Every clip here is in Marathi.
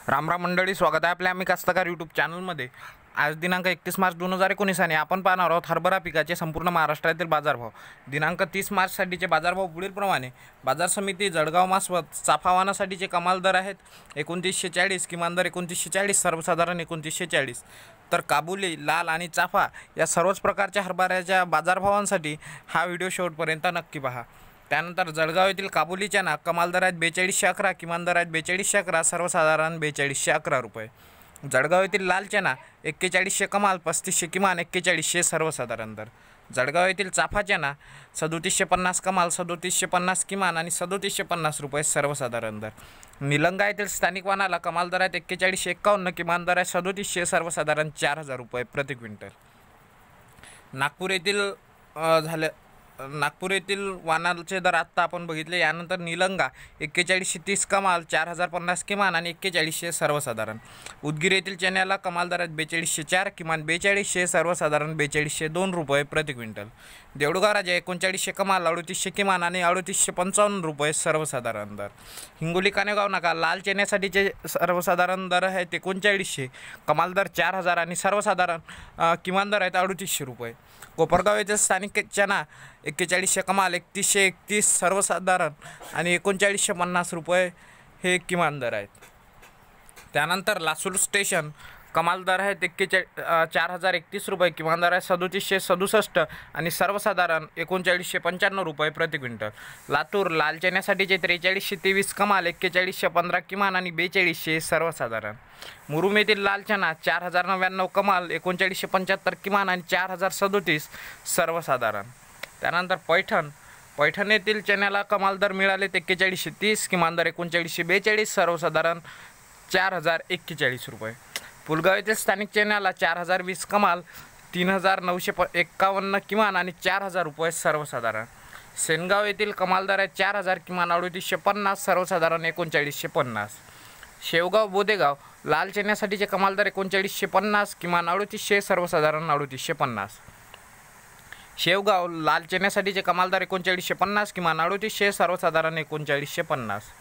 राम राम मंडळी, स्वागत आहे आपल्या आम्ही कास्तकार यूट्यूब चॅनलमध्ये। आज दिनांक 31 मार्च 2019 आणि आपण पाहणार आहोत हरभरा पिकाचे संपूर्ण महाराष्ट्रातील बाजारभाव। दिनांक 30 मार्चसाठीचे बाजारभाव पुढीलप्रमाणे। बाजार समिती जळगाव मासवत चाफावानासाठीचे कमाल दर आहेत 2940, किमान दर 2940, सर्वसाधारण 2940। तर काबुली, लाल आणि चाफा या सर्वच प्रकारच्या हरभऱ्याच्या बाजारभावांसाठी हा व्हिडिओ शेवटपर्यंत नक्की पहा। त्यानंतर जळगाव येथील काबुली चना कमाल दर आहेत 4211, किमान दर आहेत 4211, सर्वसाधारण 4211 रुपये। जळगाव येथील लाल चना 4100 कमाल, 3500 किमान, 4100 सर्वसाधारण दर। जळगाव येथील चाफा चना 3750 कमाल, 3750 किमान आणि 3750 रुपये सर्वसाधारण दर। निलंगा येथील स्थानिक वाणाला कमाल दर आहेत 4151, किमान दर आहे 3700, सर्वसाधारण 4000 रुपये प्रति क्विंटल। नागपूर येथील वाणाचे दर आत्ता आपण बघितले। यानंतर निलंगा 4130 कमाल, 4050 किमान आणि 4100 सर्वसाधारण। उदगीर येथील चण्याला कमाल दर आहेत 4204, किमान 4200, सर्वसाधारण 4202 रुपये प्रति क्विंटल। देऊळगाव राजा 3900 कमाल, 3800 किमान आणि 3855 रुपये सर्वसाधारण दर। हिंगोली कानेगाव नाका लाल चण्यासाठीचे सर्वसाधारण दर आहेत 3900, कमाल दर 4000 आणि सर्वसाधारण किमान दर आहेत 3800 रुपये। कोपरगाव येथील स्थानिक चना 4100 कमाल, 3131 सर्वसाधारण आणि 3950 रुपये हे किमान दर आहेत। त्यानंतर लासूर स्टेशन कमाल दर आहेत 4031 रुपये, किमान दर आहे 3767 आणि सर्वसाधारण 3995 रुपये प्रति क्विंटल। लातूर लाल चण्यासाठीचे 4323 कमाल, 4115 किमान आणि 4200 सर्वसाधारण। मुरुम येथील लाल चना 4099 कमाल, 3975 किमान आणि 4037 सर्वसाधारण। त्यानंतर पैठण येथील चण्याला कमाल दर मिळाले 4130, किमान दर 3942, सर्वसाधारण 4041 रुपये। पुलगाव येथील स्थानिक चण्याला 4020 कमाल, 3951 किमान आणि 4000 रुपये सर्वसाधारण। सेनगाव येथील कमाल दर आहे 4000, किमान 3850, सर्वसाधारण 3950। शेवगाव बोदेगाव लाल चण्यासाठीचे कमाल दर 3950, किमान 3800, सर्वसाधारण 3850। शेवगाव लाल चण्यासाठीचे कमाल दर 3950, किमान 3800, सर्वसाधारण 3950।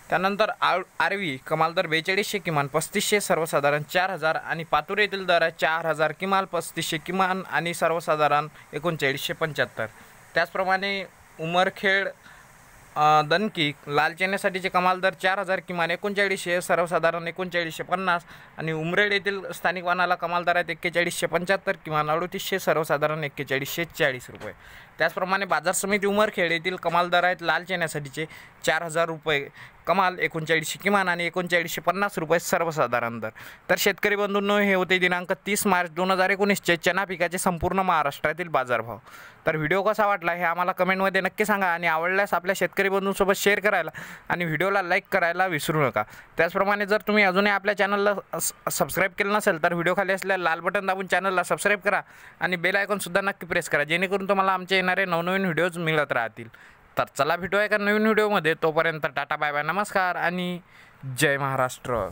त्यानंतर आरवी कमाल दर 4200, किमान 3500, सर्वसाधारण 4000 आणि पातूर येथील दर आहे 4000 किमान, 3500 किमान आणि सर्वसाधारण 3975। त्याचप्रमाणे उमरखेड दनकी लाल चण्यासाठीचे कमाल दर 4000, किमान 3900, सर्वसाधारण 3950 आणि उमरेड येथील स्थानिक वाणाला कमाल दर आहेत 4175, किमान 3800, सर्वसाधारण 4140 रुपये। त्याचप्रमाणे बाजार समिती उमरखेड येथील कमाल दर आहेत लाल चण्यासाठीचे 4000 रुपये कमाल, 3900 किमान आणि 3950 रुपये सर्वसाधारण दर। तर शेतकरी बंधूंनो, हे होते दिनांक 30 मार्च 2019चे चना पिकाचे संपूर्ण महाराष्ट्रातील बाजारभाव। तर व्हिडिओ कसा वाटला हे आम्हाला कमेंटमध्ये नक्की सांगा आणि आवडल्यास आपल्या शेतकरी बंधूंसोबत शेअर करायला आणि व्हिडिओला लाईक करायला विसरू नका। त्याचप्रमाणे जर तुम्ही अजूनही आपल्या चॅनलला सबस्क्राईब केलं नसेल तर व्हिडिओ खाली असलेल्या लाल बटन दाबून चॅनलला सबस्क्राईब करा आणि बेल आयकॉनसुद्धा नक्की प्रेस करा, जेणेकरून तुम्हाला आमचे येणारे नवनवीन व्हिडिओज मिळत राहतील। तर चला भेटूया एका नवीन व्हिडिओमध्ये, तोपर्यंत टाटा बाय बाय, नमस्कार आणि जय महाराष्ट्र।